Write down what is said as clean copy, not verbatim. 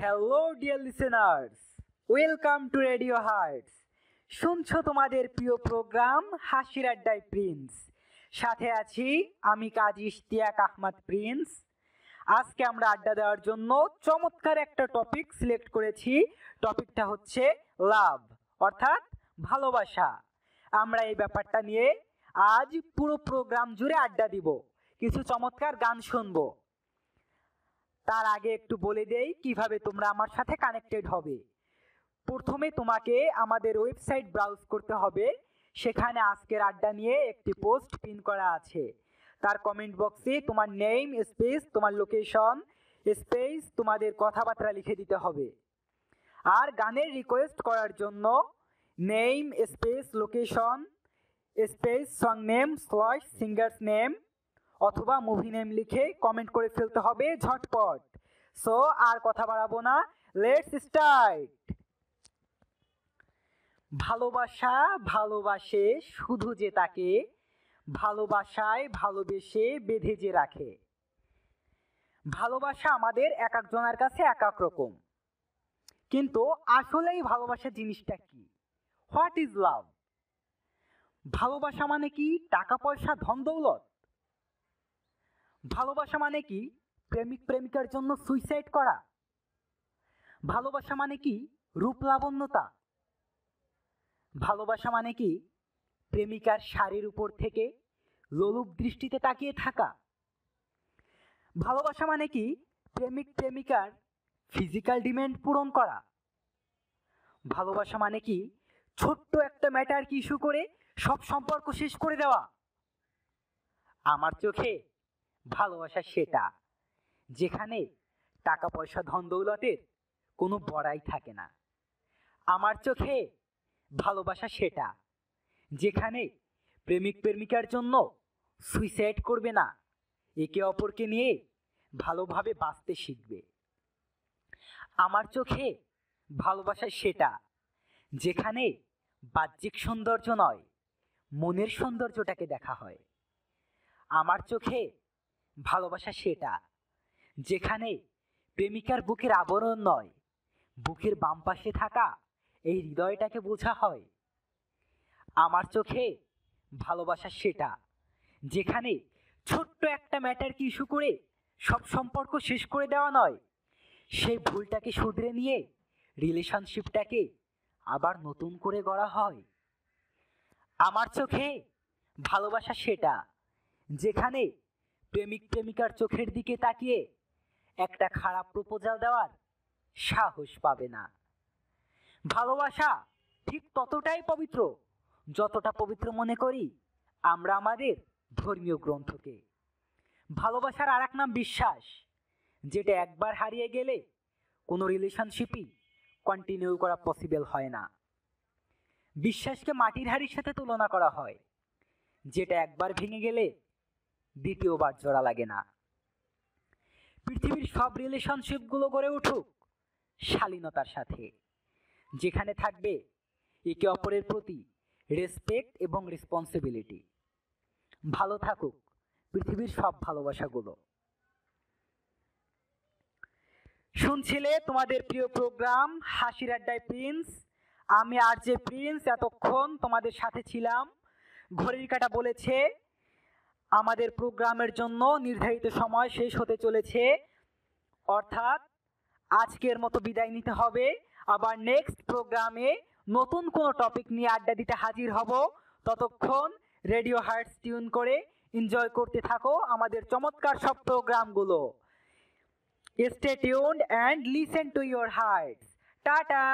Hello dear listeners, welcome to radio Hearts. শুনছো তোমাদের প্রিয় প্রোগ্রাম হাসির আড্ডায় প্রিন্স। সাথে আছি আমি কাজী ইশতিয়াক আহমদ প্রিন্স। আজকে আমরা আড্ডা দেওয়ার জন্য চমৎকার একটা টপিক সিলেক্ট করেছি। টপিকটা হচ্ছে লাভ, অর্থাৎ ভালোবাসা। আমরা এই ব্যাপারটা নিয়ে আজ পুরো প্রোগ্রাম জুড়ে আড্ডা দিব, কিছু চমৎকার গান শুনবো। তার আগে একটু বলে দেই কিভাবে তোমরা আমার সাথে কানেক্টেড হবে। প্রথমে তোমাকে আমাদের ওয়েবসাইট ব্রাউজ করতে হবে। সেখানে আজকের আড্ডা নিয়ে একটি পোস্ট পিন করা আছে। তার কমেন্ট বক্সে তোমার নেম স্পেস তোমার লোকেশন স্পেস তোমাদের কথাবার্তা লিখে দিতে হবে। আর গানের রিকোয়েস্ট করার জন্য name space location space song name slash singers name অথবা মুভি নেম লিখে কমেন্ট করে ফেলতে হবে ঝটপট। সো আর কথা বাড়াবো না, লেটস স্টার্ট। ভালোবাসা ভালোবাসে শুধু যে তাকে, ভালোবাসায় ভালোবেসে বেঁধে যে রাখে। ভালোবাসা আমাদের এক একজনের কাছে এক এক রকম, কিন্তু আসলেই ভালোবাসা জিনিসটা কি? What is love? ভালোবাসা মানে কি টাকা পয়সা ধন দৌলত? ভালোবাসা মানে কি প্রেমিক প্রেমিকার জন্য সুইসাইড করা? ভালোবাসা মানে কি রূপ লাবণ্যতা? ভালোবাসা মানে কি প্রেমিকার শাড়ির উপর থেকে লোলুপ দৃষ্টিতে তাকিয়ে থাকা? ভালোবাসা মানে কি প্রেমিক প্রেমিকার ফিজিক্যাল ডিমান্ড পূরণ করা? ভালোবাসা মানে কি ছোট্ট একটা ম্যাটারকে ইস্যু করে সব সম্পর্ক শেষ করে দেওয়া? আমার চোখে ভালোবাসা সেটা যেখানে টাকা পয়সা ধন দৌলতের কোনো বড়াই থাকে না। আমার চোখে ভালোবাসা সেটা যেখানে প্রেমিক প্রেমিকার জন্য সুইসাইড করবে না, একে অপরকে নিয়ে ভালোভাবে বাঁচতে শিখবে। আমার চোখে ভালোবাসা সেটা যেখানে বাহ্যিক সৌন্দর্য নয়, মনের সৌন্দর্যটাকে দেখা হয়। আমার চোখে ভালোবাসা সেটা যেখানে প্রেমিকার বুকের আবরণ নয়, বুকের বাম পাশে থাকা এই হৃদয়টাকে বোঝা হয়। আমার চোখে ভালোবাসা সেটা যেখানে ছোট্ট একটা ম্যাটারকে ইস্যু করে সব সম্পর্ক শেষ করে দেওয়া নয়, সেই ভুলটাকে শুধরে নিয়ে রিলেশনশিপটাকে আবার নতুন করে গড়া হয়। আমার চোখে ভালোবাসা সেটা যেখানে প্রেমিক প্রেমিকার চোখের দিকে তাকিয়ে একটা খারাপ প্রপোজাল দেওয়ার সাহস পাবে না। ভালোবাসা ঠিক ততটাই পবিত্র যতটা পবিত্র মনে করি আমরা আমাদের ধর্মীয় গ্রন্থকে। ভালোবাসার আর এক নাম বিশ্বাস, যেটা একবার হারিয়ে গেলে কোনো রিলেশনশিপই কন্টিনিউ করা পসিবল হয় না। বিশ্বাসকে মাটির হাড়ির সাথে তুলনা করা হয়, যেটা একবার ভেঙে গেলে দ্বিতীয়বার জোড়া লাগে না। পৃথিবীর সব রিলেশনশিপগুলো গড়ে উঠুক শালীনতার সাথে, যেখানে থাকবে একে অপরের প্রতি রেসপেক্ট এবং রেসপন্সিবিলিটি। ভালো থাকুক পৃথিবীর সব ভালোবাসাগুলো। শুনছিলে তোমাদের প্রিয় প্রোগ্রাম হাসির আড্ডায় প্রিন্স। আমি আরজে প্রিন্স এতক্ষণ তোমাদের সাথে ছিলাম। ঘড়ির কাঁটা বলেছে আমাদের প্রোগ্রামের জন্য নির্ধারিত সময় শেষ হতে চলেছে, অর্থাৎ আজকের মতো বিদায় নিতে হবে। আবার নেক্সট প্রোগ্রামে নতুন কোনো টপিক নিয়ে আড্ডা দিতে হাজির হব। ততক্ষণ রেডিও হার্টস টিউন করে এনজয় করতে থাকো আমাদের চমৎকার সব প্রোগ্রামগুলো। Stay tuned and listen to your Hearts. Tata.